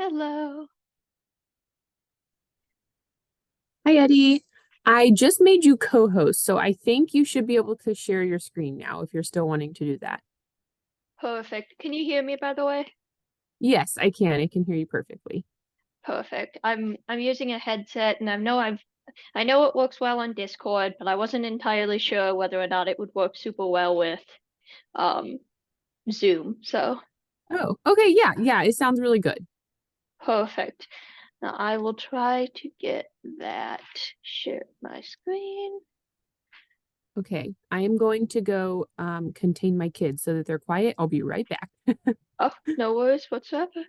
Hello. Hi, Eddie. I just made you co-host, so I think you should be able to share your screen now if you're still wanting to do that. Perfect. Can you hear me by the way? Yes, I can. I can hear you perfectly. Perfect. I'm using a headset and I know it works well on Discord, but I wasn't entirely sure whether or not it would work super well with um Zoom. So, Oh, okay. Yeah, yeah. It sounds really good. perfect. Now I will try to get that share my screen. Okay. I am going to go contain my kids so that they're quiet. I'll be right back. Oh, no worries whatsoever.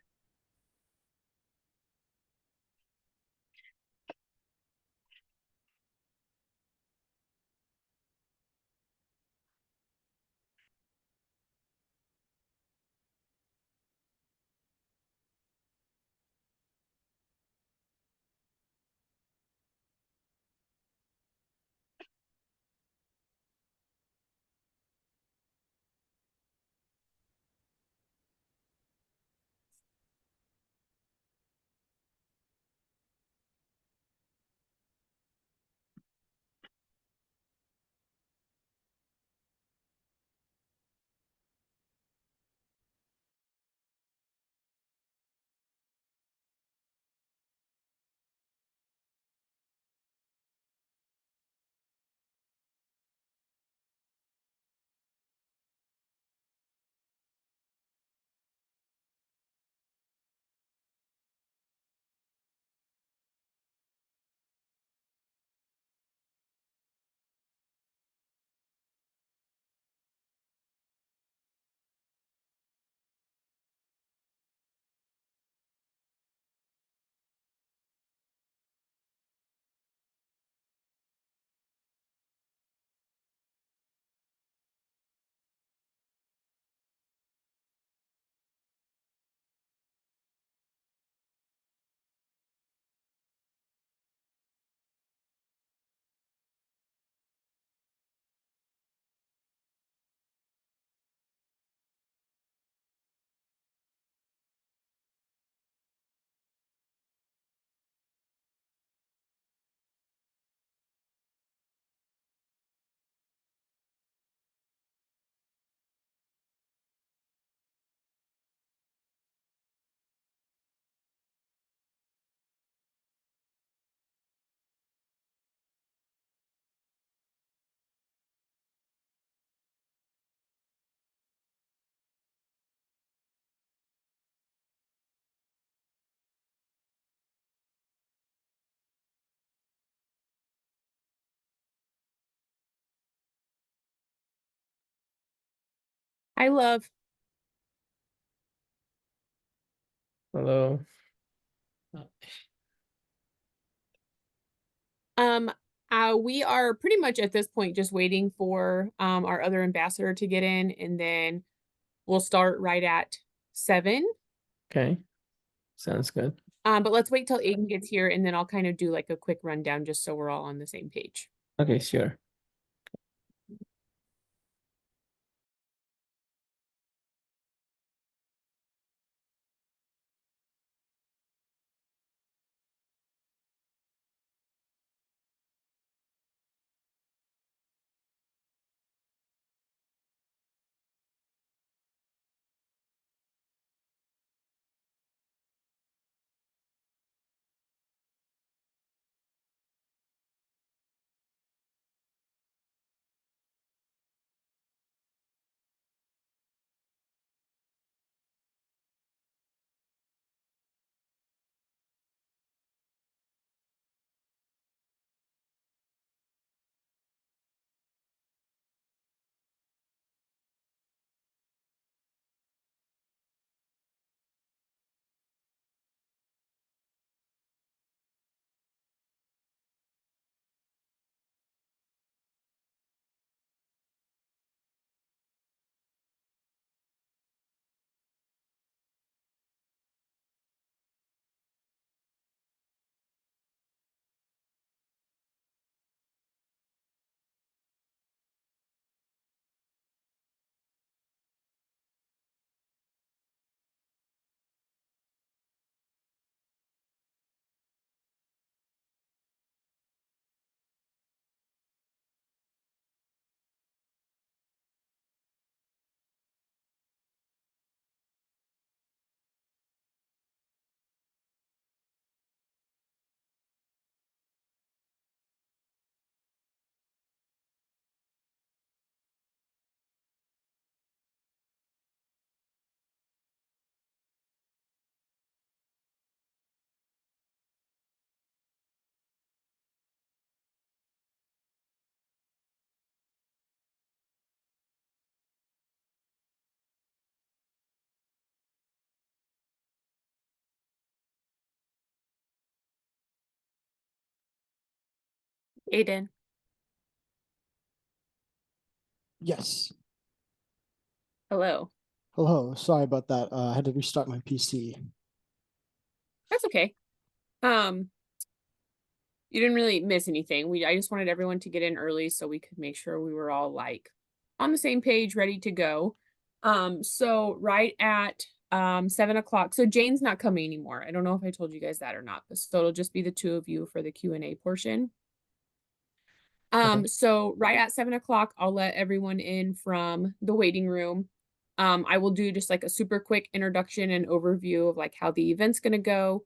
I love. Hello. Um, we are pretty much at this point just waiting for our other ambassador to get in, and then we'll start right at 7. Okay. Sounds good. But let's wait till Aiden gets here, and then I'll kind of do like a quick rundown just so we're all on the same page. Okay, sure. Aiden. Yes. Hello. Hello. Sorry about that. I had to restart my PC. That's okay. You didn't really miss anything. I just wanted everyone to get in early so we could make sure we were all like on the same page, ready to go. So right at 7 o'clock. So Jane's not coming anymore. I don't know if I told you guys that or not, but so it'll just be the two of you for the Q&A portion. Okay. So right at 7 o'clock, I'll let everyone in from the waiting room. I will do just like a super quick introduction and overview of like how the event's gonna go.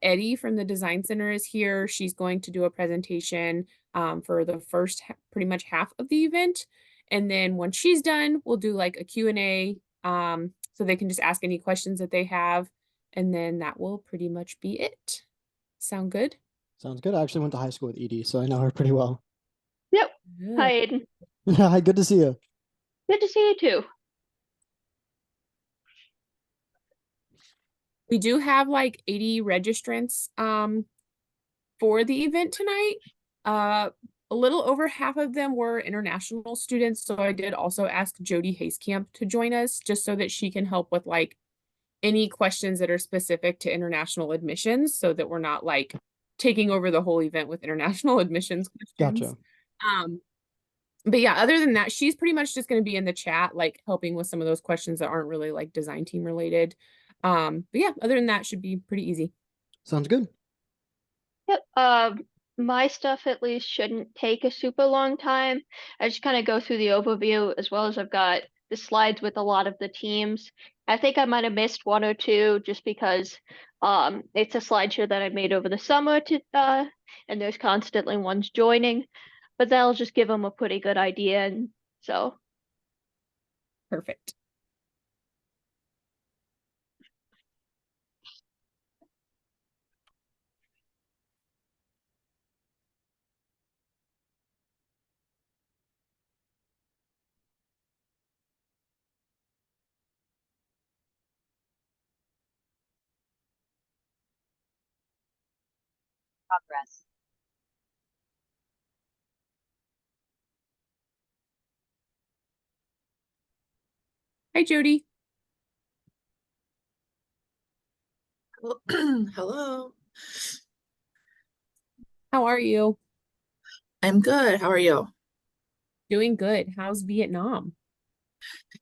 Eddie from the Design Center is here. She's going to do a presentation for the first pretty much half of the event. And then once she's done, we'll do like a Q&A so they can just ask any questions that they have. And then that will pretty much be it. Sound good? Sounds good. I actually went to high school with Edie, so I know her pretty well. Yep. Good. Hi, Aiden. Hi, good to see you. Good to see you too. We do have like 80 registrants for the event tonight. A little over half of them were international students, so I did also ask Jody Hayskamp to join us just so that she can help with like any questions that are specific to international admissions so that we're not like taking over the whole event with international admissions questions. Gotcha. But yeah, other than that, she's pretty much just going to be in the chat, like helping with some of those questions that aren't really like design team related. But yeah, other than that, should be pretty easy. Sounds good. Yep. My stuff at least shouldn't take a super long time. I just kind of go through the overview as well as I've got the slides with a lot of the teams. I think I might have missed one or two just because it's a slideshow that I made over the summer to and there's constantly ones joining, but that'll just give them a pretty good idea, and so Perfect. Progress. Hi, Jody. Hello. How are you? I'm good. How are you? Doing good. How's Vietnam?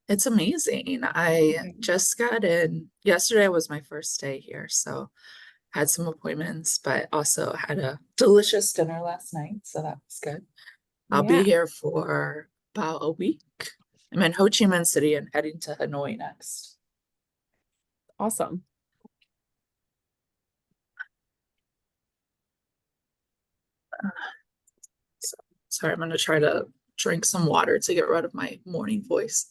It's amazing. I just got in. Yesterday was my first day here, so had some appointments, but also had a delicious dinner last night, so that was good. I'll Yeah. be here for about a week. I'm in Ho Chi Minh City and heading to Hanoi next. Awesome. Sorry, I'm gonna try to drink some water to get rid of my morning voice.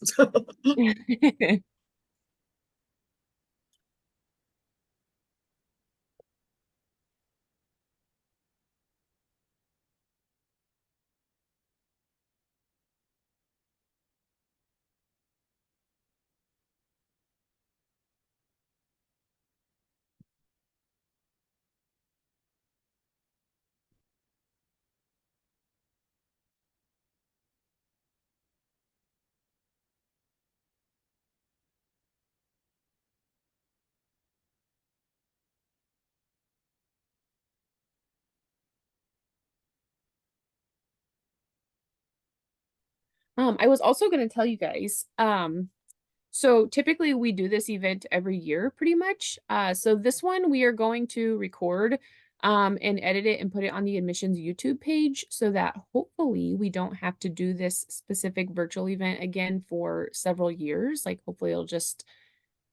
I was also going to tell you guys, so typically we do this event every year pretty much. So this one we are going to record and edit it and put it on the admissions YouTube page so that hopefully we don't have to do this specific virtual event again for several years. Like hopefully it'll just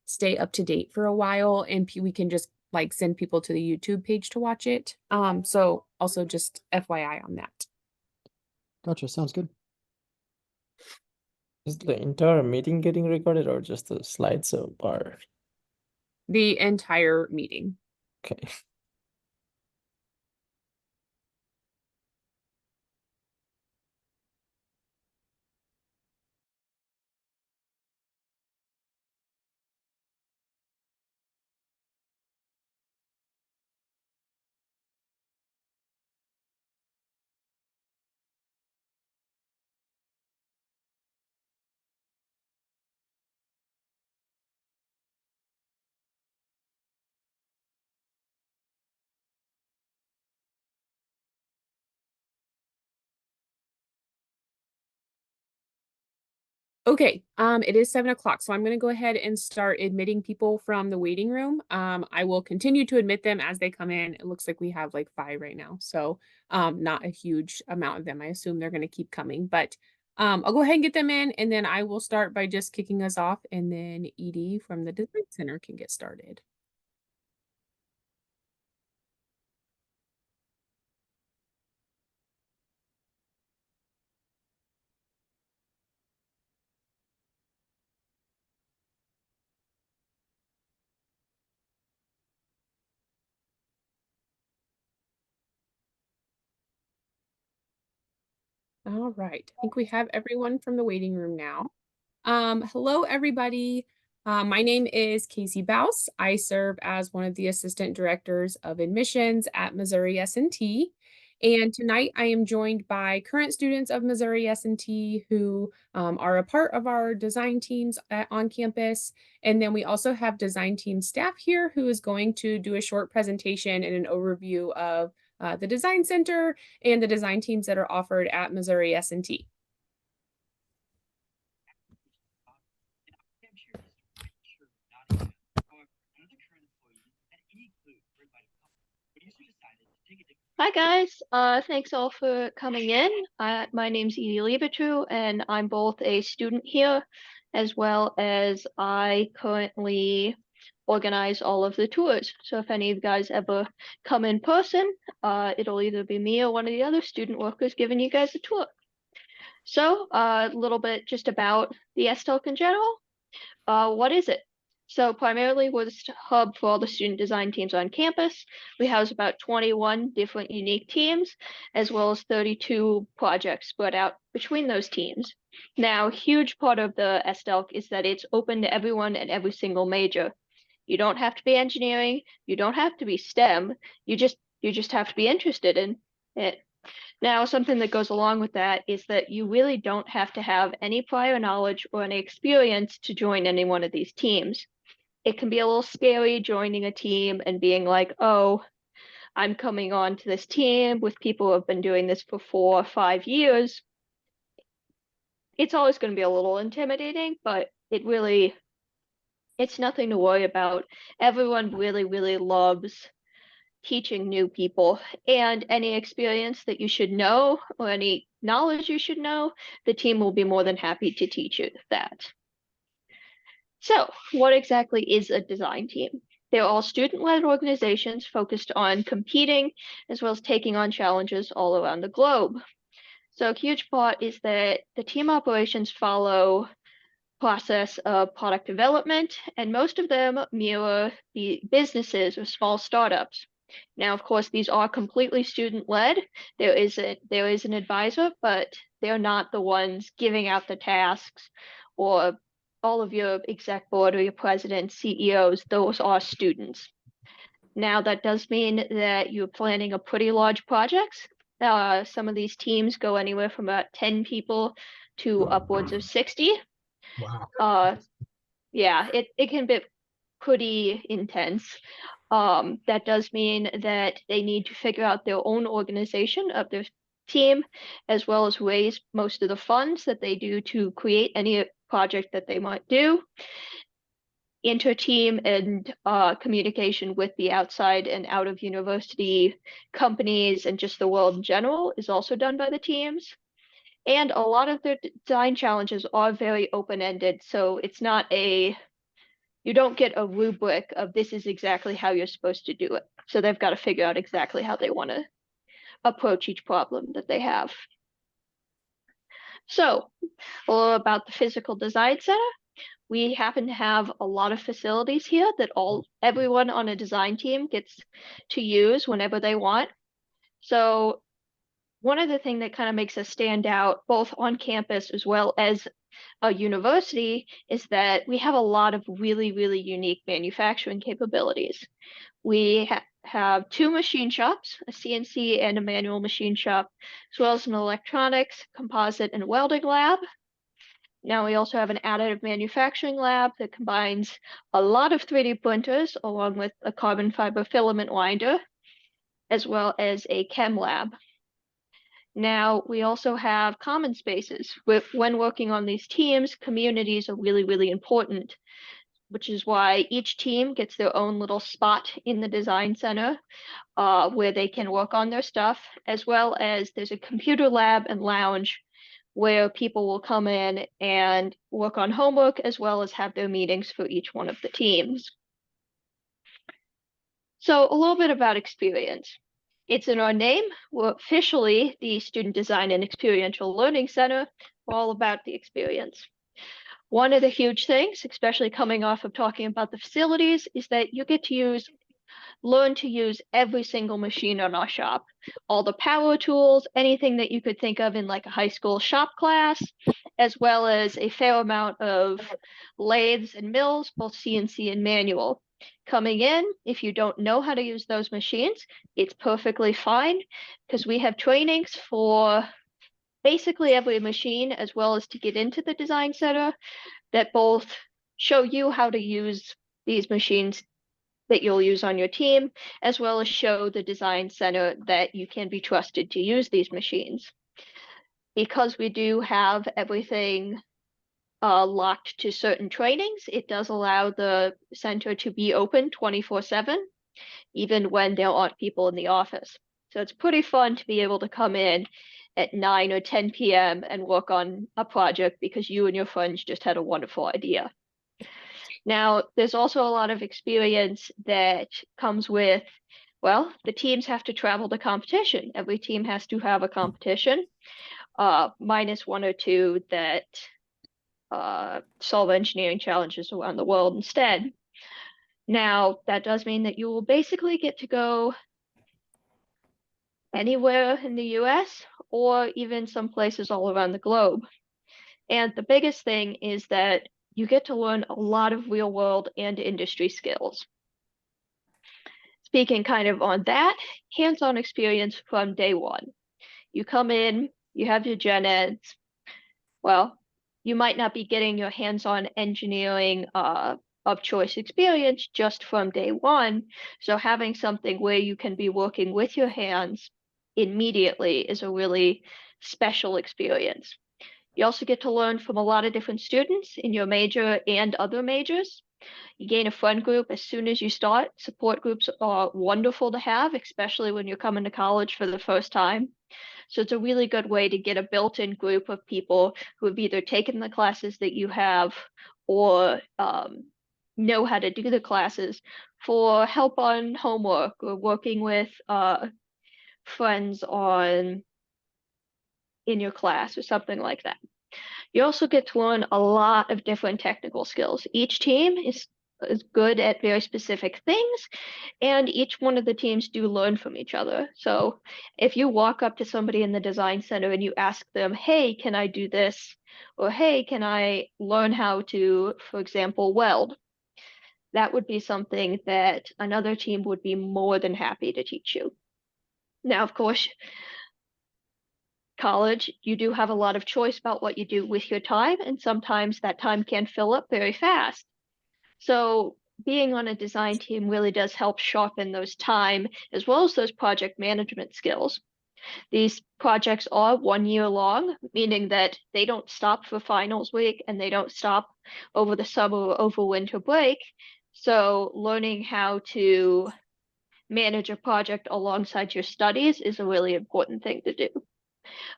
stay up to date for a while and we can just like send people to the YouTube page to watch it. So also just FYI on that. Gotcha. Sounds good. Is the entire meeting getting recorded or just the slideshow part? The entire meeting. Okay. Okay, it is 7 o'clock, so I'm gonna go ahead and start admitting people from the waiting room. I will continue to admit them as they come in. It looks like we have like 5 right now, so not a huge amount of them. I assume they're gonna keep coming, but I'll go ahead and get them in, and then I will start by just kicking us off, and then Edie from the Design Center can get started. All right, I think we have everyone from the waiting room now. Hello, everybody. My name is Casey Baus. I serve as one of the assistant directors of admissions at Missouri S&T. And tonight I am joined by current students of Missouri S&T who are a part of our design teams on campus. And then we also have design team staff here who is going to do a short presentation and an overview of the Design Center and the design teams that are offered at Missouri S&T. Hi guys, thanks all for coming in. My name's Edie Liebertrue, and I'm both a student here, as well as I currently organize all of the tours. So if any of you guys ever come in person, it'll either be me or one of the other student workers giving you guys a tour. So a little bit just about the STELC in general. What is it? So primarily we're the hub for all the student design teams on campus. We house about 21 different unique teams, as well as 32 projects spread out between those teams. Now, a huge part of the STELC is that it's open to everyone at every single major. You don't have to be engineering, you don't have to be STEM, you just have to be interested in it. Now, something that goes along with that is that you really don't have to have any prior knowledge or any experience to join any one of these teams. It can be a little scary joining a team and being like, oh, I'm coming on to this team with people who have been doing this for 4 or 5 years. It's always going to be a little intimidating, but it's nothing to worry about. Everyone really, really loves teaching new people, and any experience that you should know or any knowledge you should know, the team will be more than happy to teach you that. So what exactly is a design team? They're all student-led organizations focused on competing as well as taking on challenges all around the globe. So a huge part is that the team operations follow process of product development, and most of them mirror the businesses or small startups. Now, of course, these are completely student-led. There is an advisor, but they're not the ones giving out the tasks, or all of your exec board or your president, CEOs, those are students. Now, that does mean that you're planning a pretty large projects. Some of these teams go anywhere from about 10 people to upwards of 60. Wow. Yeah, it can be pretty intense. That does mean that they need to figure out their own organization of their team, as well as raise most of the funds that they do to create any project that they might do. Inter-team and communication with the outside and out of university companies and just the world in general is also done by the teams. And a lot of their design challenges are very open-ended, so it's not you don't get a rubric of this is exactly how you're supposed to do it. So they've got to figure out exactly how they want to approach each problem that they have. So a little about the Physical Design Center. We happen to have a lot of facilities here that everyone on a design team gets to use whenever they want. So one of the things that kind of makes us stand out both on campus as well as a university is that we have a lot of really, really unique manufacturing capabilities. We have 2 machine shops, a CNC and a manual machine shop, as well as an electronics, composite, and welding lab. Now we also have an additive manufacturing lab that combines a lot of 3D printers along with a carbon fiber filament winder, as well as a chem lab. Now, we also have common spaces. When working on these teams, communities are really, really important, which is why each team gets their own little spot in the design center where they can work on their stuff, as well as there's a computer lab and lounge where people will come in and work on homework as well as have their meetings for each one of the teams. So a little bit about experience. It's in our name. We're officially the Student Design and Experiential Learning Center, all about the experience. One of the huge things, especially coming off of talking about the facilities, is that you get to learn to use every single machine in our shop. All the power tools, anything that you could think of in like a high school shop class, as well as a fair amount of lathes and mills, both CNC and manual. Coming in, if you don't know how to use those machines, it's perfectly fine because we have trainings for basically every machine, as well as to get into the design center that both show you how to use these machines that you'll use on your team, as well as show the design center that you can be trusted to use these machines. Because we do have everything locked to certain trainings, it does allow the center to be open 24/7, even when there aren't people in the office. So it's pretty fun to be able to come in at 9 or 10 p.m. and work on a project because you and your friends just had a wonderful idea. Now, there's also a lot of experience that comes with, well, the teams have to travel to competition. Every team has to have a competition, minus one or two that solve engineering challenges around the world instead. Now, that does mean that you will basically get to go anywhere in the US or even some places all around the globe. And the biggest thing is that you get to learn a lot of real world and industry skills. Speaking kind of on that, hands-on experience from day one. You come in, you have your gen eds. Well, you might not be getting your hands-on engineering of choice experience just from day one. So having something where you can be working with your hands immediately is a really special experience. You also get to learn from a lot of different students in your major and other majors. You gain a friend group as soon as you start. Support groups are wonderful to have, especially when you're coming to college for the first time. So it's a really good way to get a built-in group of people who have either taken the classes that you have or know how to do the classes for help on homework or working with friends in your class or something like that. You also get to learn a lot of different technical skills. Each team is good at very specific things, and each one of the teams do learn from each other. So if you walk up to somebody in the design center and you ask them, hey, can I do this? Or hey, can I learn how to, for example, weld? That would be something that another team would be more than happy to teach you. Now, of course, college, you do have a lot of choice about what you do with your time, and sometimes that time can fill up very fast. So being on a design team really does help sharpen those time as well as those project management skills. These projects are 1 year long, meaning that they don't stop for finals week and they don't stop over the summer or over winter break. So learning how to manage a project alongside your studies is a really important thing to do.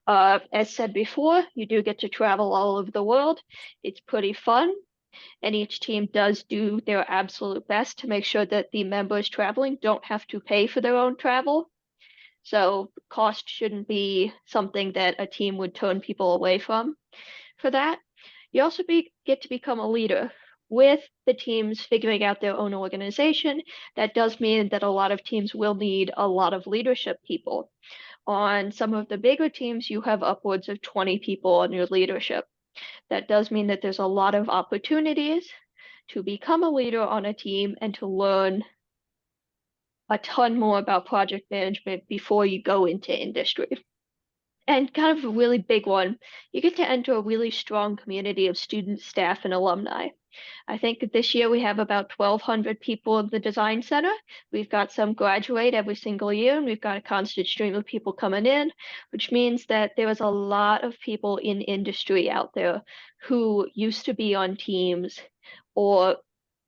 As said before, you do get to travel all over the world. It's pretty fun, and each team does do their absolute best to make sure that the members traveling don't have to pay for their own travel. So cost shouldn't be something that a team would turn people away from for that. You also get to become a leader. With the teams figuring out their own organization, that does mean that a lot of teams will need a lot of leadership people. On some of the bigger teams, you have upwards of 20 people on your leadership. That does mean that there's a lot of opportunities to become a leader on a team and to learn a ton more about project management before you go into industry. and kind of a really big one, you get to enter a really strong community of students, staff, and alumni. I think this year we have about 1,200 people in the Design Center. We've got some graduate every single year, and we've got a constant stream of people coming in, which means that there is a lot of people in industry out there who used to be on teams or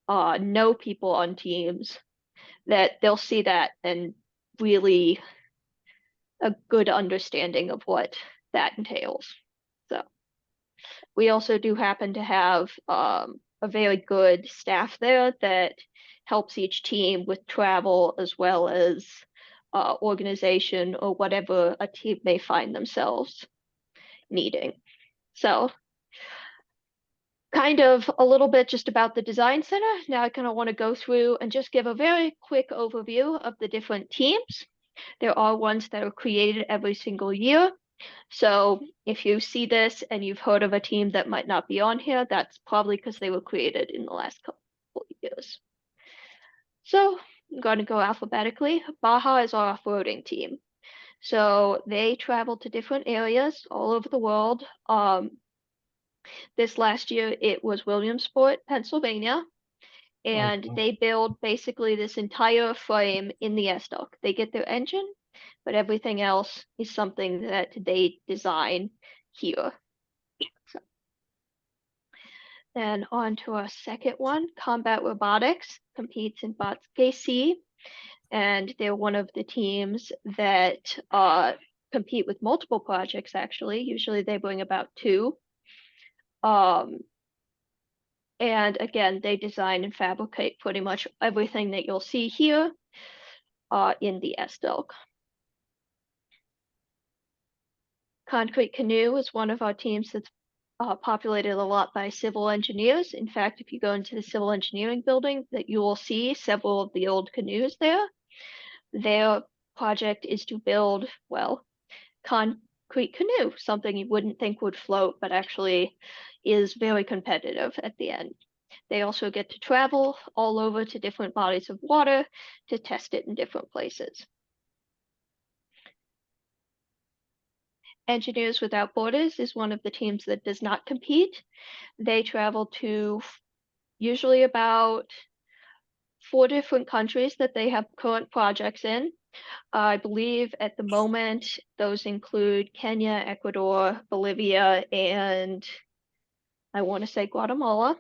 know people on teams that they'll see that and really a good understanding of what that entails. So we also do happen to have a very good staff there that helps each team with travel as well as organization or whatever a team may find themselves needing. So kind of a little bit just about the Design Center. Now I kind of want to go through and just give a very quick overview of the different teams. There are ones that are created every single year. So if you see this and you've heard of a team that might not be on here, that's probably because they were created in the last couple of years. So I'm going to go alphabetically. Baja is our off-roading team. So they travel to different areas all over the world. This last year it was Williamsport, Pennsylvania. And they build basically this entire frame in the S-Dock. They get their engine, but everything else is something that they design here. So, then on to our second one, Combat Robotics competes in Bots KC, and they're one of the teams that compete with multiple projects actually. Usually they bring about 2. And again, they design and fabricate pretty much everything that you'll see here in the S-Dock. Concrete Canoe is one of our teams that's populated a lot by civil engineers. In fact, if you go into the civil engineering building, that you will see several of the old canoes there. Their project is to build, well, concrete canoe, something you wouldn't think would float, but actually is very competitive at the end. They also get to travel all over to different bodies of water to test it in different places. Engineers Without Borders is one of the teams that does not compete. They travel to usually about 4 different countries that they have current projects in. I believe at the moment those include Kenya, Ecuador, Bolivia, and I want to say Guatemala.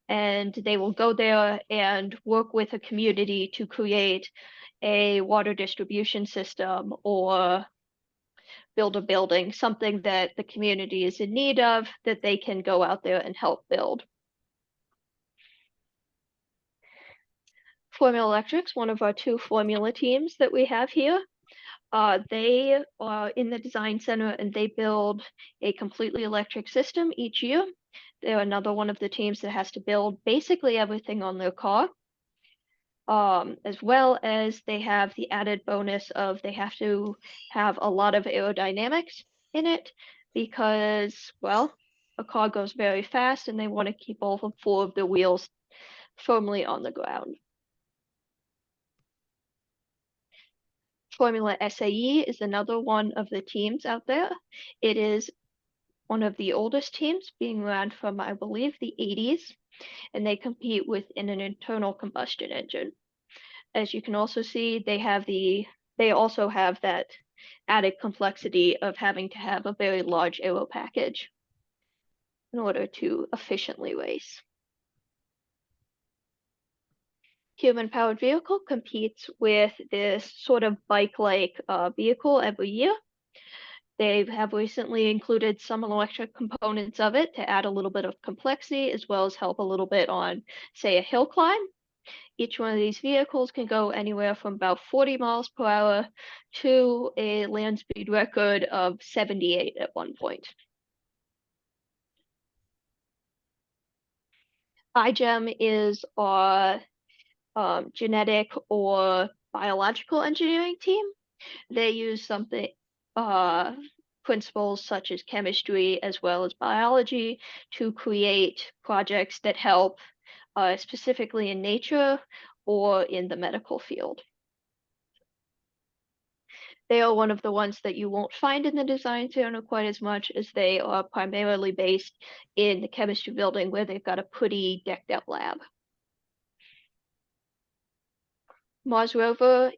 And they will go there and work with a community to create a water distribution system or build a building, something that the community is in need of, that they can go out there and help build. Formula Electrics, one of our 2 formula teams that we have here. They are in the Design Center and they build a completely electric system each year. They're another one of the teams that has to build basically everything on their car. As well as they have the added bonus of they have to have a lot of aerodynamics in it because, well, a car goes very fast and they want to keep all 4 of the wheels firmly on the ground. Formula SAE is another one of the teams out there. It is one of the oldest teams, being around from, I believe, the 80s, and they compete with an internal combustion engine. As you can also see, they also have that added complexity of having to have a very large aero package in order to efficiently race. Human Powered Vehicle competes with this sort of bike-like vehicle every year. They have recently included some electric components of it to add a little bit of complexity as well as help a little bit on, say, a hill climb. Each one of these vehicles can go anywhere from about 40 miles per hour to a land speed record of 78 at one point. iGEM is our genetic or biological engineering team. They use something principles such as chemistry as well as biology to create projects that help specifically in nature or in the medical field. they are one of the ones that you won't find in the design center quite as much, as they are primarily based in the chemistry building where they've got a pretty decked out lab. Mars Rover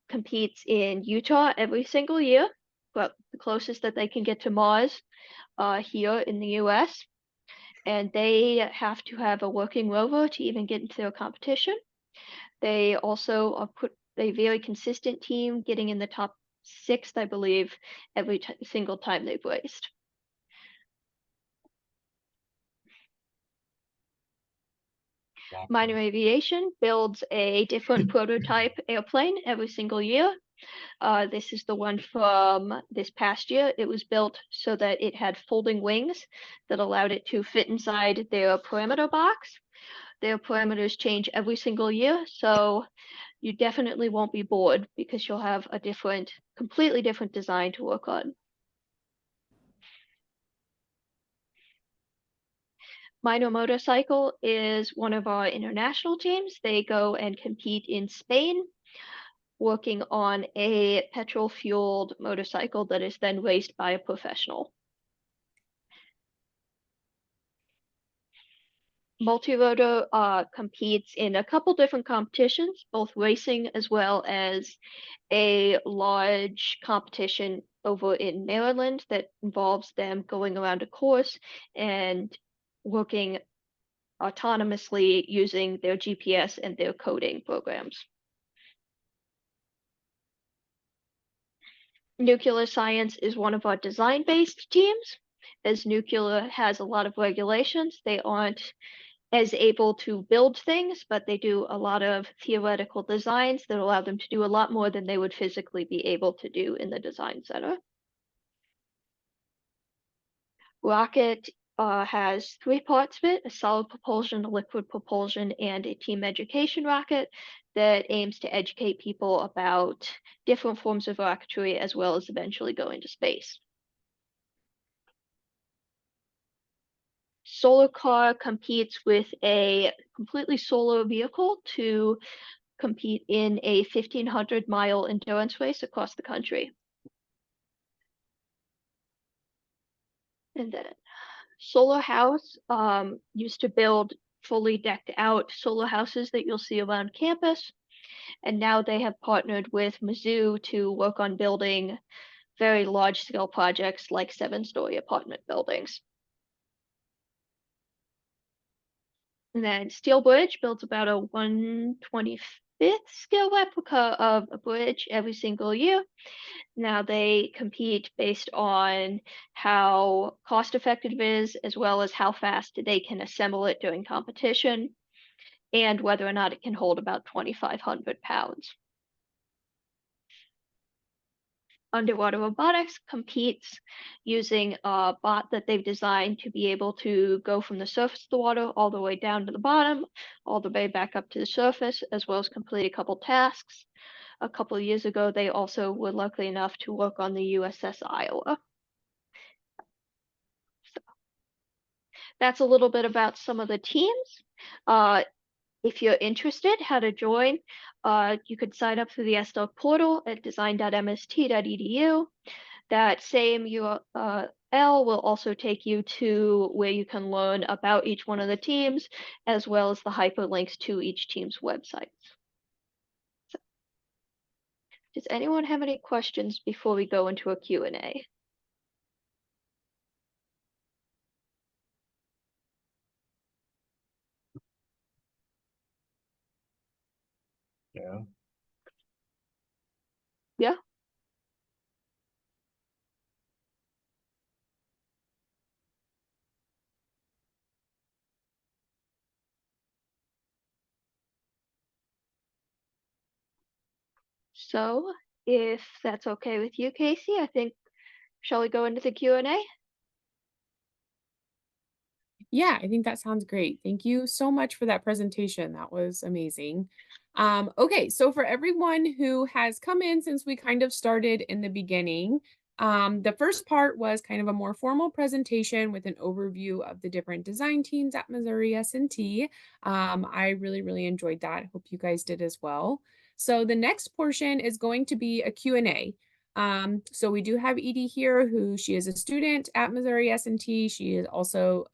competes in Utah every single year, but the closest that they can get to Mars here in the US. And they have to have a working rover to even get into their competition. They also are a very consistent team, getting in the top 6, I believe, every single time they've raced. Minor Aviation builds a different prototype airplane every single year. This is the one from this past year. It was built so that it had folding wings that allowed it to fit inside their parameter box. Their parameters change every single year, so you definitely won't be bored because you'll have a completely different design to work on. Minor Motorcycle is one of our international teams. They go and compete in Spain, working on a petrol-fueled motorcycle that is then raced by a professional. Multirotor competes in a couple different competitions, both racing as well as a large competition over in Maryland that involves them going around a course and working autonomously using their GPS and their coding programs. Nuclear Science is one of our design-based teams. As nuclear has a lot of regulations, they aren't as able to build things, but they do a lot of theoretical designs that allow them to do a lot more than they would physically be able to do in the design center. Rocket has 3 parts of it: a solid propulsion, a liquid propulsion, and a team education rocket that aims to educate people about different forms of rocketry as well as eventually go into space. Solar Car competes with a completely solar vehicle to compete in a 1,500-mile endurance race across the country. And then Solar House used to build fully decked out solar houses that you'll see around campus. And now they have partnered with Mizzou to work on building very large scale projects like 7-story apartment buildings. And then Steel Bridge builds about a 1/25th scale replica of a bridge every single year. Now they compete based on how cost effective it is, as well as how fast they can assemble it during competition, and whether or not it can hold about 2,500 pounds. Underwater Robotics competes using a bot that they've designed to be able to go from the surface of the water all the way down to the bottom, all the way back up to the surface, as well as complete a couple tasks. A couple of years ago, they also were lucky enough to work on the USS Iowa. So that's a little bit about some of the teams. If you're interested how to join, you could sign up through the SDOC portal at design.mst.edu. That same URL will also take you to where you can learn about each one of the teams, as well as the hyperlinks to each team's websites. So, does anyone have any questions before we go into a Q&A? Yeah. Yeah. So, if that's okay with you, Casey, I think, shall we go into the Q&A? Yeah, I think that sounds great. Thank you so much for that presentation. That was amazing. Okay, so for everyone who has come in since we kind of started in the beginning, the first part was kind of a more formal presentation with an overview of the different design teams at Missouri S&T. I really, really enjoyed that. Hope you guys did as well. So the next portion is going to be a Q&A. So we do have Edie here, who she is a student at Missouri S&T. She is also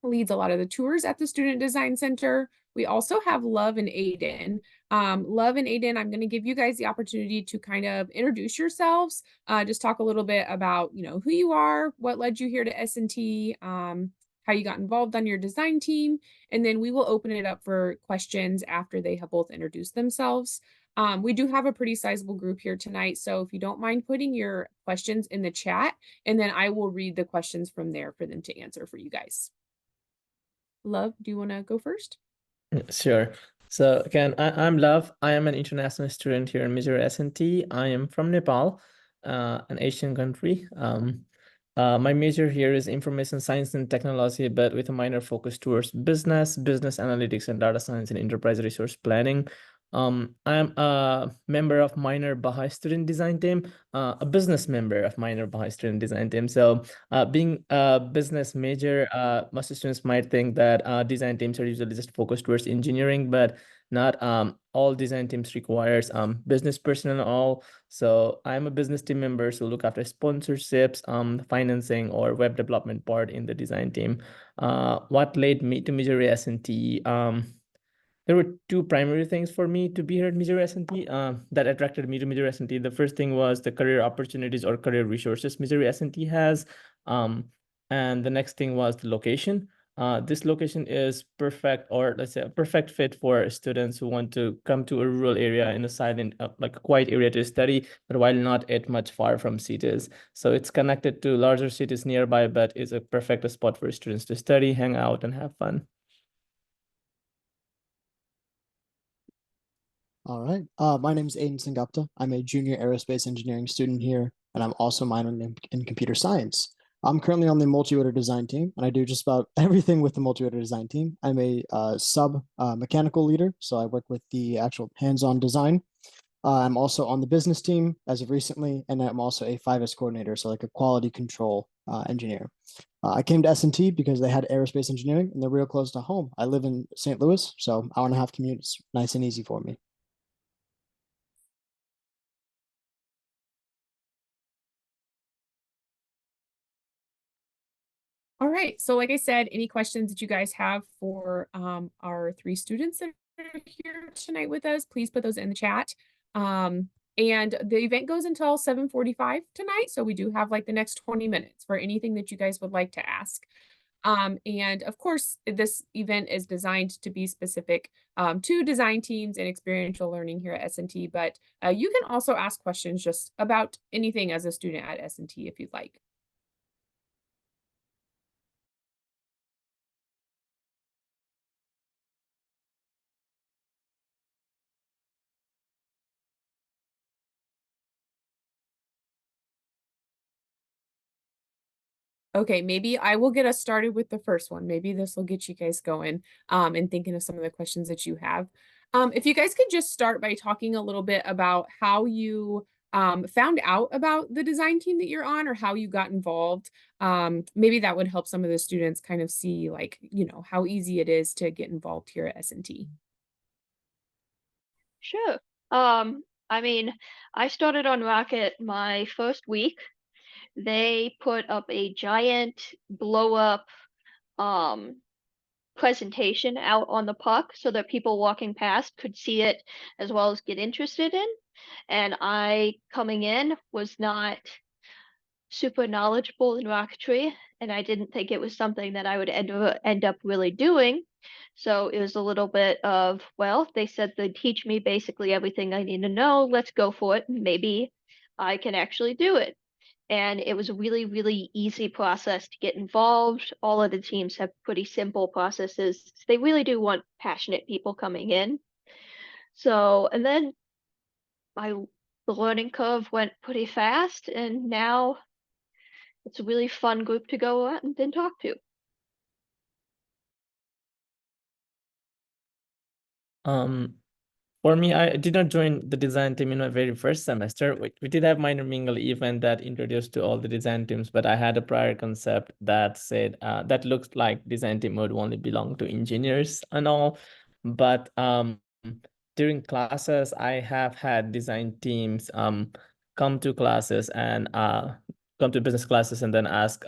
leads a lot of the tours at the Student Design Center. We also have Love and Aiden. Love and Aiden, I'm going to give you guys the opportunity to kind of introduce yourselves, just talk a little bit about, you know, who you are, what led you here to S&T, how you got involved on your design team, and then we will open it up for questions after they have both introduced themselves. We do have a pretty sizable group here tonight, so if you don't mind putting your questions in the chat, and then I will read the questions from there for them to answer for you guys. Love, do you want to go first? Sure. So again, I'm Love. I am an international student here in Missouri S&T. I am from Nepal, an Asian country. My major here is information science and technology, but with a minor focus towards business analytics, and data science and enterprise resource planning. I'm a member of Minor Baha'i Student Design Team, a business member of Minor Baha'i Student Design Team. So being a business major, most students might think that design teams are usually just focused towards engineering, but not all design teams requires business person and all. So I'm a business team member, so look after sponsorships, financing, or web development part in the design team. What led me to Missouri S&T? There were two primary things for me to be here at Missouri S&T that attracted me to Missouri S&T. The first thing was the career opportunities or career resources Missouri S&T has. And the next thing was the location. This location is perfect, or let's say a perfect fit for students who want to come to a rural area in a silent, like a quiet area to study, but while not at much far from cities. So it's connected to larger cities nearby, but is a perfect spot for students to study, hang out, and have fun. All right. My name is Aiden Sengupta. I'm a junior aerospace engineering student here, and I'm also minoring in computer science. I'm currently on the multi-rotor design team, and I do just about everything with the multi-rotor design team. I'm a sub mechanical leader, so I work with the actual hands-on design. I'm also on the business team as of recently, and I'm also a 5S coordinator, so like a quality control engineer. I came to S&T because they had aerospace engineering, and they're real close to home. I live in St. Louis, so hour and a half commute is nice and easy for me. All right, so like I said, any questions that you guys have for our three students that are here tonight with us, please put those in the chat. And the event goes until 7:45 tonight, so we do have like the next 20 minutes for anything that you guys would like to ask. And of course, this event is designed to be specific to design teams and experiential learning here at S&T, but you can also ask questions just about anything as a student at S&T if you'd like. Okay, maybe I will get us started with the first one. Maybe this will get you guys going and thinking of some of the questions that you have. If you guys could just start by talking a little bit about how you found out about the design team that you're on, or how you got involved. Maybe that would help some of the students kind of see, like, you know, how easy it is to get involved here at S&T. Sure. I mean, I started on Rocket my first week. They put up a giant blow up presentation out on the puck so that people walking past could see it as well as get interested in. And I, coming in, was not super knowledgeable in rocketry, and I didn't think it was something that I would end up really doing. So it was a little bit of, well, they said they'd teach me basically everything I need to know. Let's go for it. Maybe I can actually do it. And it was a really, really easy process to get involved. All of the teams have pretty simple processes. They really do want passionate people coming in. So, and then the learning curve went pretty fast, and now it's a really fun group to go out and talk to. For me, I did not join the design team in my very first semester. We did have minor mingle event that introduced to all the design teams, but I had a prior concept that said that looks like design team would only belong to engineers and all. But during classes, I have had design teams come to classes and come to business classes and then ask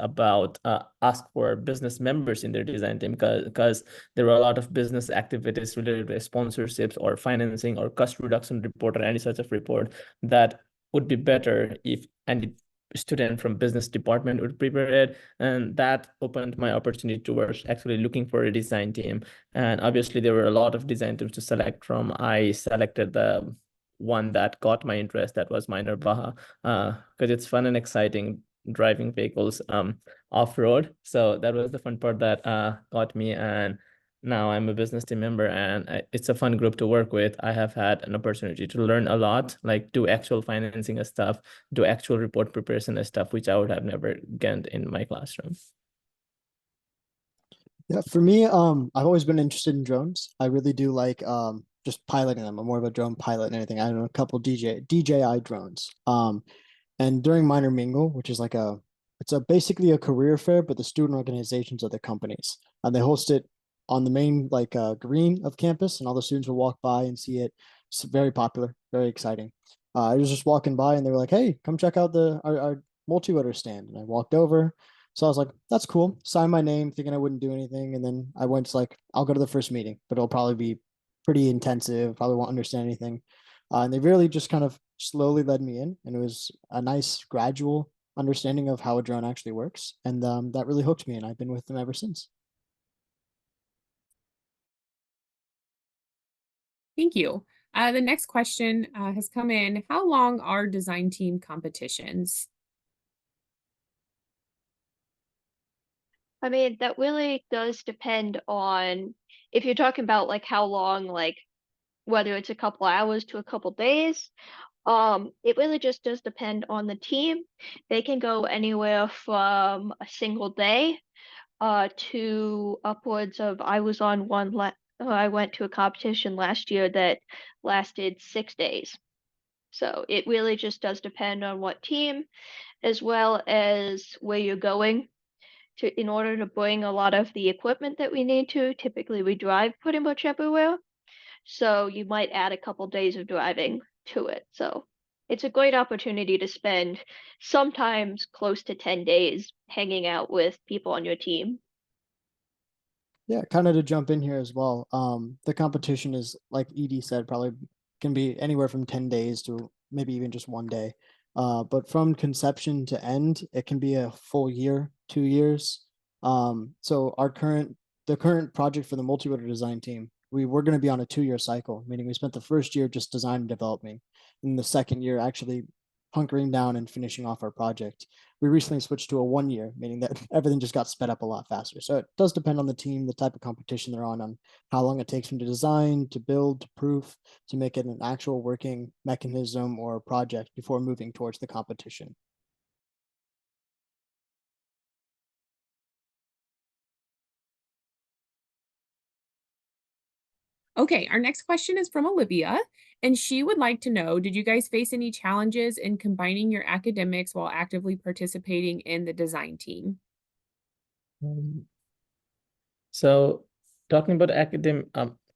for business members in their design team, because there were a lot of business activities related to sponsorships or financing or cost reduction report or any such of report that would be better if any student from business department would prepare it. And that opened my opportunity towards actually looking for a design team. And obviously there were a lot of design teams to select from. I selected the one that caught my interest, that was Minor Baja, because it's fun and exciting driving vehicles off-road. So that was the fun part that got me. And now I'm a business team member, and it's a fun group to work with. I have had an opportunity to learn a lot, like do actual financing and stuff, do actual report preparation and stuff, which I would have never gained in my classroom. Yeah, for me, I've always been interested in drones. I really do like just piloting them. I'm more of a drone pilot and anything. I own a couple DJI drones. And during Minor Mingle, which is like it's basically a career fair, but the student organizations are the companies, and they host it on the main green of campus, and all the students will walk by and see it. It's very popular, very exciting. I was just walking by, and they were like, "Hey, come check out our multi-rotor stand," and I walked over. So I was like, that's cool. Sign my name, thinking I wouldn't do anything. And then I went to I'll go to the first meeting, but it'll probably be pretty intensive. Probably won't understand anything. And they really just kind of slowly led me in. And it was a nice gradual understanding of how a drone actually works. And that really hooked me. And I've been with them ever since. Thank you. The next question has come in. How long are design team competitions? I mean, that really does depend on if you're talking about like how long, like whether it's a couple hours to a couple days. It really just does depend on the team. They can go anywhere from a single day to upwards of I was on I went to a competition last year that lasted 6 days. So it really just does depend on what team, as well as where you're going in order to bring a lot of the equipment that we need to. Typically we drive pretty much everywhere. So you might add a couple days of driving to it. So it's a great opportunity to spend sometimes close to 10 days hanging out with people on your team. Yeah, kind of to jump in here as well. The competition is, like Edie said, probably can be anywhere from 10 days to maybe even just one day. But from conception to end, it can be a full year, 2 years. So the current project for the multi-rotor design team, we're going to be on a 2-year cycle, meaning we spent the first year just design and developing, and the second year actually hunkering down and finishing off our project. We recently switched to a 1 year, meaning that everything just got sped up a lot faster. So it does depend on the team, the type of competition they're on how long it takes them to design, to build, to proof, to make it an actual working mechanism or project before moving towards the competition. Okay, our next question is from Olivia, and she would like to know, did you guys face any challenges in combining your academics while actively participating in the design team? So talking about academic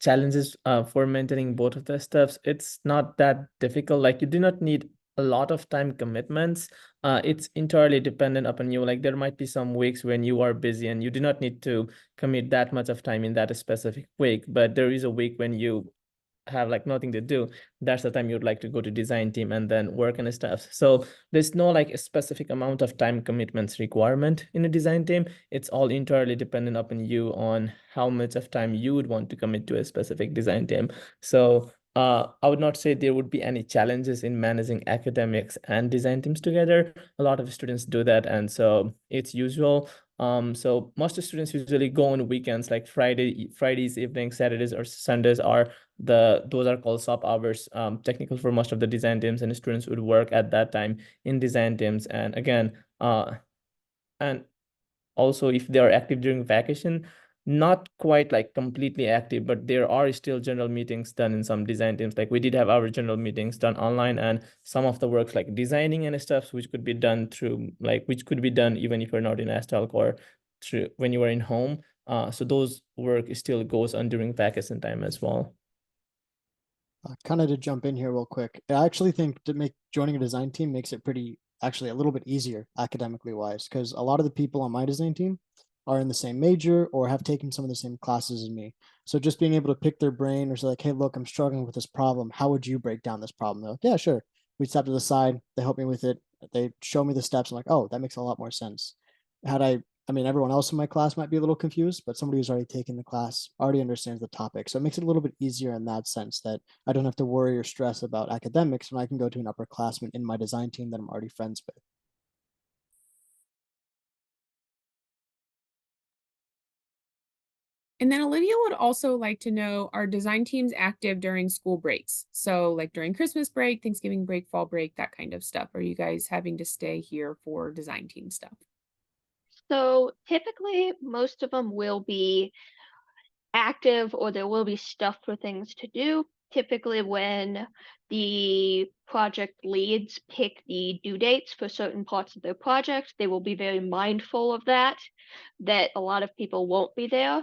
challenges for maintaining both of the stuffs, it's not that difficult. Like you do not need a lot of time commitments. It's entirely dependent upon you. Like there might be some weeks when you are busy and you do not need to commit that much of time in that specific week, but there is a week when you have like nothing to do. That's the time you'd like to go to design team and then work and stuff. So there's no like a specific amount of time commitments requirement in a design team. It's all entirely dependent upon you on how much of time you would want to commit to a specific design team. So I would not say there would be any challenges in managing academics and design teams together. A lot of students do that, and so it's usual. So most students usually go on weekends, like Fridays evenings, Saturdays or Sundays are those are called sub hours, technical for most of the design teams, and students would work at that time in design teams. And again, and also if they are active during vacation, not quite like completely active, but there are still general meetings done in some design teams. Like we did have our general meetings done online, and some of the works like designing and stuff, which could be done even if you're not in Astalk or through when you are in home. So those work still goes on during vacation time as well. Kind of to jump in here real quick, I actually think to make joining a design team makes it actually a little bit easier academically wise, because a lot of the people on my design team are in the same major or have taken some of the same classes as me. So just being able to pick their brain or say like, hey, look, I'm struggling with this problem. How would you break down this problem? They're like, yeah, sure. We step to the side, they help me with it. They show me the steps. I'm like, oh, that makes a lot more sense. I mean, everyone else in my class might be a little confused, but somebody who's already taken the class already understands the topic. So it makes it a little bit easier in that sense that I don't have to worry or stress about academics when I can go to an upperclassman in my design team that I'm already friends with. And then Olivia would also like to know, are design teams active during school breaks? So like during Christmas break, Thanksgiving break, fall break, that kind of stuff. Are you guys having to stay here for design team stuff? So typically, most of them will be active or there will be stuff for things to do. Typically, when the project leads pick the due dates for certain parts of their project, they will be very mindful of that a lot of people won't be there.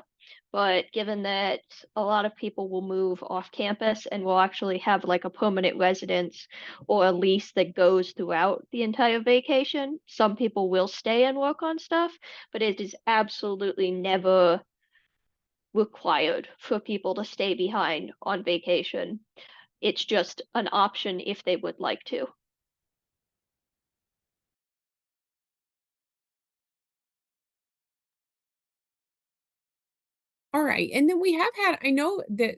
But given that a lot of people will move off campus and will actually have like a permanent residence or a lease that goes throughout the entire vacation, some people will stay and work on stuff, but it is absolutely never required for people to stay behind on vacation. It's just an option if they would like to. All right. And then we have had, I know that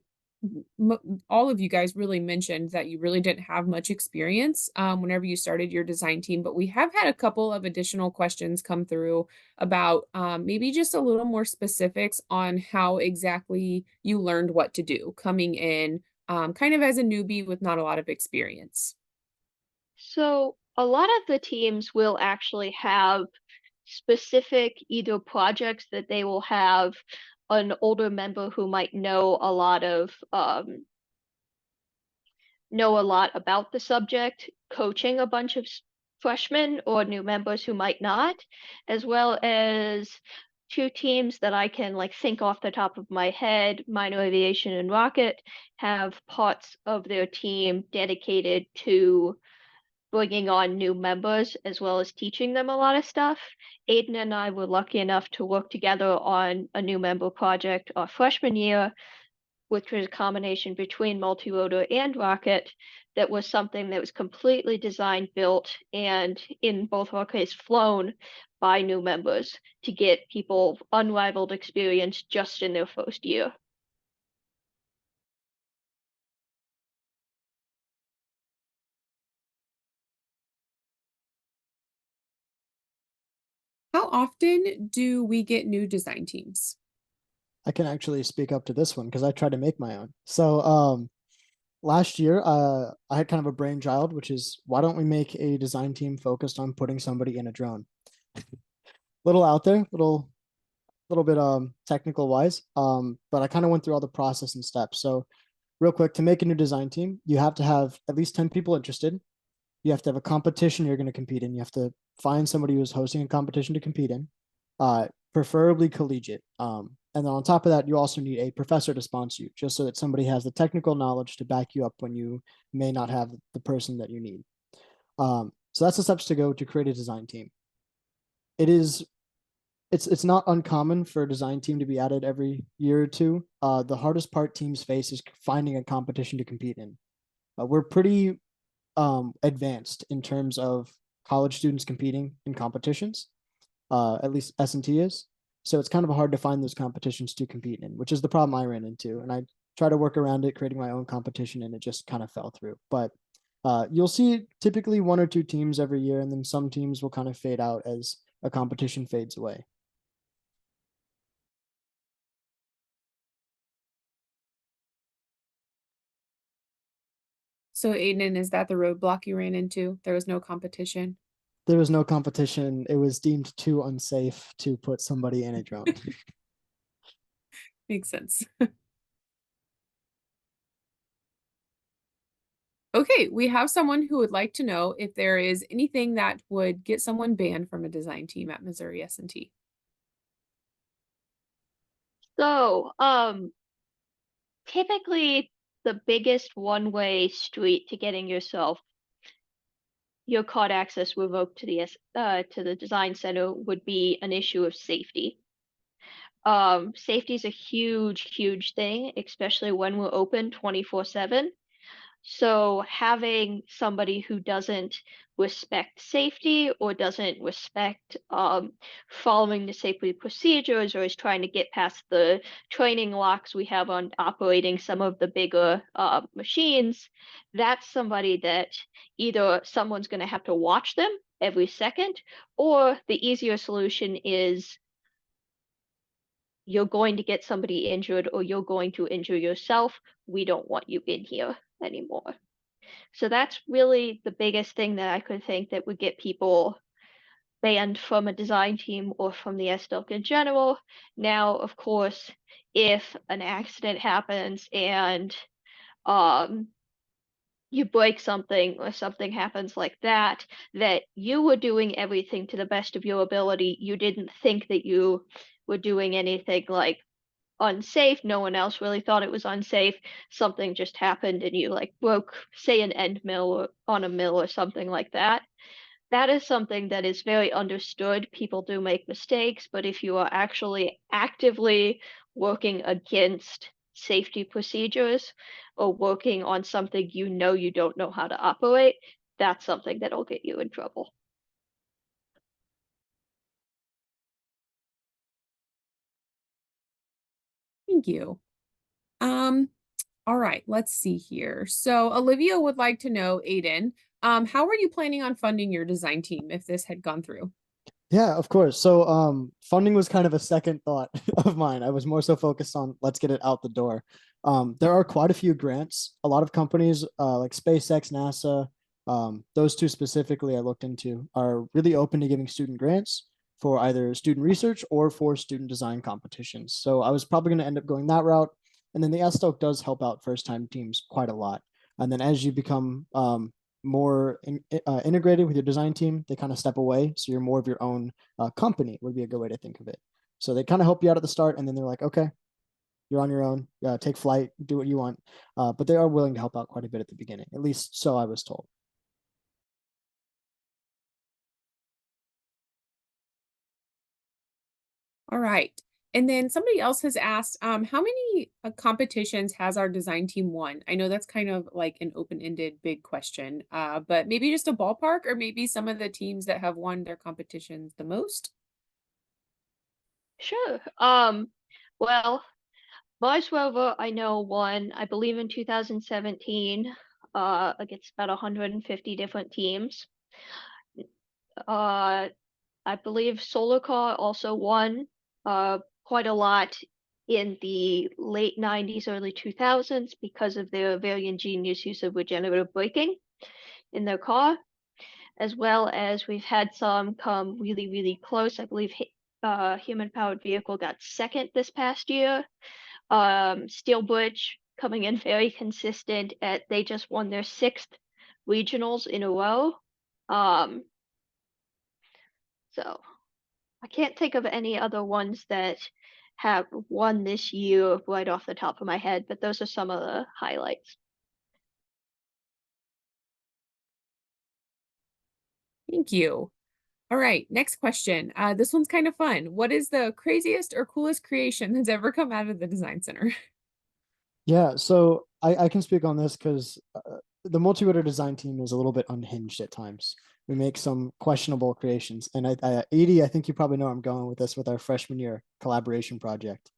all of you guys really mentioned that you really didn't have much experience whenever you started your design team, but we have had a couple of additional questions come through about maybe just a little more specifics on how exactly you learned what to do coming in kind of as a newbie with not a lot of experience. So a lot of the teams will actually have specific either projects that they will have an older member who might know a lot about the subject coaching a bunch of freshmen or new members who might not, as well as two teams that I can like think off the top of my head, Minor Aviation and Rocket, have parts of their team dedicated to bringing on new members as well as teaching them a lot of stuff. Aiden and I were lucky enough to work together on a new member project our freshman year, which was a combination between multi-rotor and rocket. That was something that was completely designed, built, and in both of our cases flown by new members to get people unrivaled experience just in their first year. How often do we get new design teams? I can actually speak up to this one because I tried to make my own. So last year, I had kind of a brainchild, which is why don't we make a design team focused on putting somebody in a drone? Little out there, little bit technical wise. But I kind of went through all the process and steps. So real quick, to make a new design team, you have to have at least 10 people interested. You have to have a competition you're going to compete in. You have to find somebody who's hosting a competition to compete in, preferably collegiate. And then on top of that, you also need a professor to sponsor you, just so that somebody has the technical knowledge to back you up when you may not have the person that you need. So that's the steps to go to create a design team. It's not uncommon for a design team to be added every year or two. The hardest part teams face is finding a competition to compete in. We're pretty advanced in terms of college students competing in competitions. At least S&T is. So it's kind of hard to find those competitions to compete in, which is the problem I ran into. And I try to work around it, creating my own competition, and it just kind of fell through. But you'll see typically one or two teams every year, and then some teams will kind of fade out as a competition fades away. So Aiden, is that the roadblock you ran into? There was no competition? There was no competition. It was deemed too unsafe to put somebody in a drone. Makes sense. Okay, we have someone who would like to know if there is anything that would get someone banned from a design team at Missouri S&T. So, typically the biggest one-way street to getting your card access revoked to the design center would be an issue of safety. Safety is a huge thing, especially when we're open 24/7. So having somebody who doesn't respect safety or doesn't respect following the safety procedures or is trying to get past the training locks we have on operating some of the bigger machines, that's somebody that either someone's going to have to watch them every second, or the easier solution is you're going to get somebody injured or you're going to injure yourself. We don't want you in here anymore. So that's really the biggest thing that I could think that would get people banned from a design team or from the SDOC in general. Now, of course, if an accident happens and you break something or something happens like that, that you were doing everything to the best of your ability, you didn't think that you were doing anything like unsafe, no one else really thought it was unsafe, something just happened and you like broke, say, an end mill or on a mill or something like that. That is something that is very understood. People do make mistakes, but if you are actually actively working against safety procedures or working on something you know you don't know how to operate, that's something that'll get you in trouble. Thank you. All right, let's see here. So Olivia would like to know, Aiden, how are you planning on funding your design team if this had gone through? Yeah, of course. So funding was kind of a second thought of mine. I was more so focused on let's get it out the door. There are quite a few grants. A lot of companies like SpaceX, NASA, those two specifically I looked into are really open to giving student grants for either student research or for student design competitions. So I was probably going to end up going that route. And then the SDOC does help out first time teams quite a lot. And then as you become more integrated with your design team, they kind of step away. So you're more of your own company would be a good way to think of it. So they kind of help you out at the start and then they're like, okay, you're on your own, take flight, do what you want. But they are willing to help out quite a bit at the beginning, at least so I was told. All right. And then somebody else has asked, how many competitions has our design team won? I know that's kind of like an open-ended big question, but maybe just a ballpark or maybe some of the teams that have won their competitions the most? Sure. Well, Mars Rover, I know, won, I believe, in 2017 against about 150 different teams. I believe Solar Car also won quite a lot in the late 90s, early 2000s because of their very ingenious use of regenerative braking in their car, as well as we've had some come really close. I believe Human Powered Vehicle got second this past year. Steel Bridge coming in very consistent they just won their 6th regionals in a row. So I can't think of any other ones that have won this year right off the top of my head, but those are some of the highlights. Thank you. All right, next question. This one's kind of fun. What is the craziest or coolest creation that's ever come out of the design center? Yeah, so I can speak on this because the multi-rotor design team is a little bit unhinged at times. We make some questionable creations. And Edie, I think you probably know where I'm going with this with our freshman year collaboration project.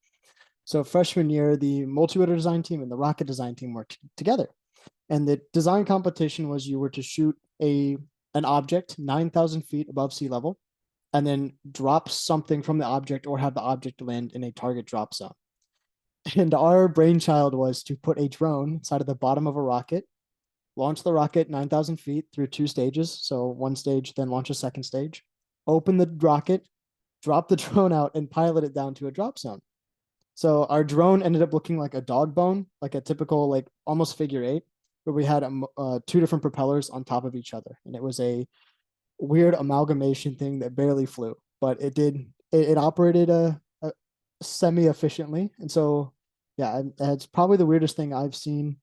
So freshman year, the multi-rotor design team and the rocket design team worked together. And the design competition was you were to shoot an object 9,000 feet above sea level and then drop something from the object or have the object land in a target drop zone. And our brainchild was to put a drone inside of the bottom of a rocket, launch the rocket 9,000 feet through 2 stages. So one stage, then launch a second stage, open the rocket, drop the drone out and pilot it down to a drop zone. So our drone ended up looking like a dog bone, like a typical, like almost figure 8, where we had 2 different propellers on top of each other. And it was a weird amalgamation thing that barely flew, but it operated semi-efficiently. And so, yeah, it's probably the weirdest thing I've seen.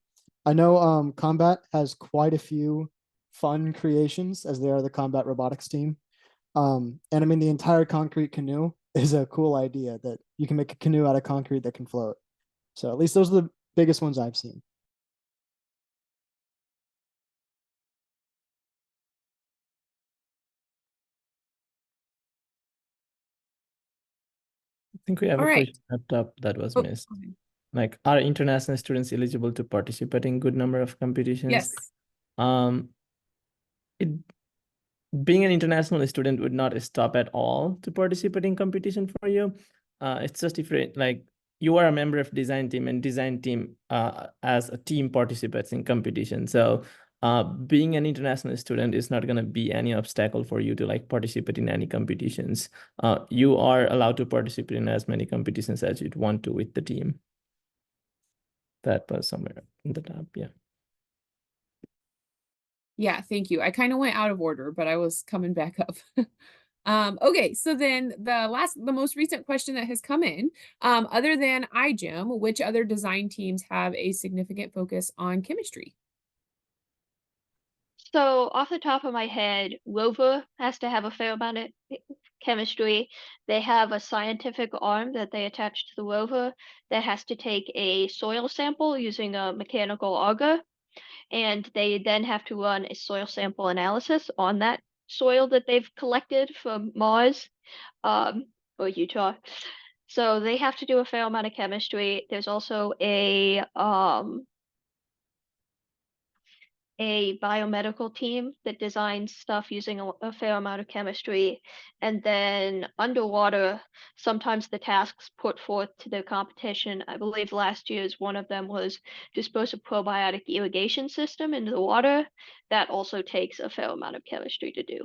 I know Combat has quite a few fun creations as they are the combat robotics team. And I mean, the entire concrete canoe is a cool idea that you can make a canoe out of concrete that can float. So at least those are the biggest ones I've seen. I think we have All a right. question up top that was Oh, missed. okay. Like, are international students eligible to participate in good number of competitions? Yes. It being an international student would not stop at all to participate in competition for you. It's just different. Like, you are a member of design team, and design team as a team participates in competition. So being an international student is not going to be any obstacle for you to like participate in any competitions. You are allowed to participate in as many competitions as you'd want to with the team. That was somewhere in the top, yeah. Yeah, thank you. I kind of went out of order, but I was coming back up. Okay, so then the most recent question that has come in, other than iGEM, which other design teams have a significant focus on chemistry? So off the top of my head, Rover has to have a fair amount of chemistry. They have a scientific arm that they attach to the rover that has to take a soil sample using a mechanical auger, and they then have to run a soil sample analysis on that soil that they've collected from Mars, or Utah. So they have to do a fair amount of chemistry. There's also a biomedical team that designs stuff using a fair amount of chemistry. And then underwater, sometimes the tasks put forth to the competition, I believe last year's one of them was dispose a probiotic irrigation system into the water. That also takes a fair amount of chemistry to do.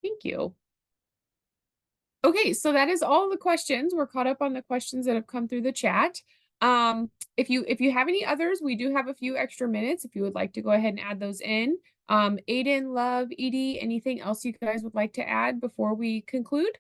Thank you. Okay, so that is all the questions. We're caught up on the questions that have come through the chat. If you have any others, we do have a few extra minutes if you would like to go ahead and add those in. Aiden, Love, Edie, anything else you guys would like to add before we conclude?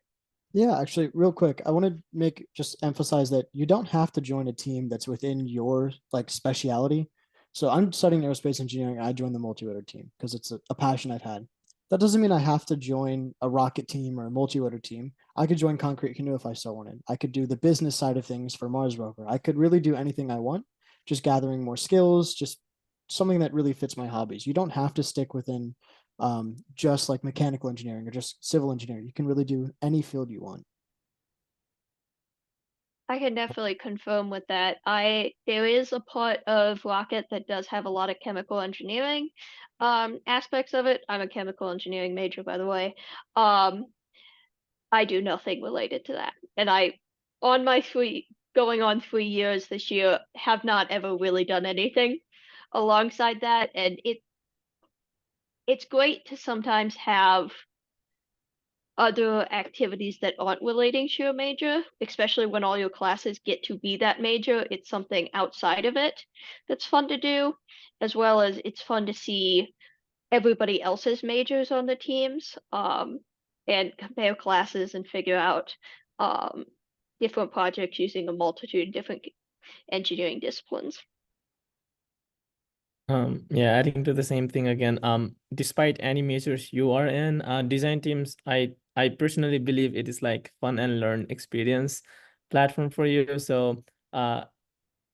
Yeah, actually, real quick, I want to just emphasize that you don't have to join a team that's within your like speciality. So I'm studying aerospace engineering. I joined the multi-rotor team because it's a passion I've had. That doesn't mean I have to join a rocket team or a multi-rotor team. I could join Concrete Canoe if I so wanted. I could do the business side of things for Mars Rover. I could really do anything I want, just gathering more skills, just something that really fits my hobbies. You don't have to stick within just like mechanical engineering or just civil engineering. You can really do any field you want. I can definitely confirm with that. There is a part of Rocket that does have a lot of chemical engineering aspects of it. I'm a chemical engineering major, by the way. I do nothing related to that. And on my going on 3 years this year, have not ever really done anything alongside that. And it's great to sometimes have other activities that aren't relating to your major, especially when all your classes get to be that major. It's something outside of it that's fun to do, as well as it's fun to see everybody else's majors on the teams, and compare classes and figure out different projects using a multitude of different engineering disciplines. Yeah, adding to the same thing again, despite any majors you are in, design teams, I personally believe it is like fun and learn experience platform for you. So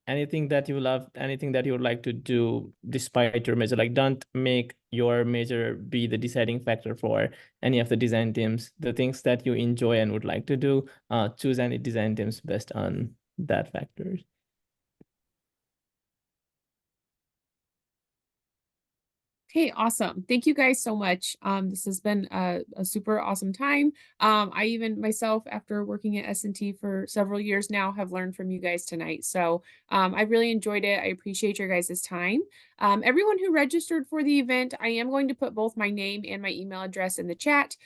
anything that you love, anything that you would like to do despite your major, like don't make your major be the deciding factor for any of the design teams. The things that you enjoy and would like to do, choose any design teams based on that factors. Okay, awesome. Thank you guys so much. This has been a super awesome time. I even myself, after working at S&T for several years now, have learned from you guys tonight. So I really enjoyed it. I appreciate your guys' time. Everyone who registered for the event, I am going to put both my name and my email address in the chat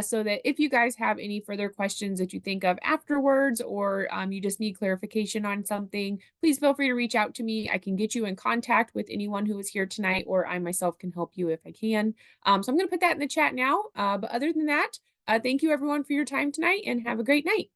so that if you guys have any further questions that you think of afterwards, or you just need clarification on something, please feel free to reach out to me. I can get you in contact with anyone who is here tonight, or I myself can help you if I can. So I'm going to put that in the chat now. But other than that, thank you everyone for your time tonight and have a great night.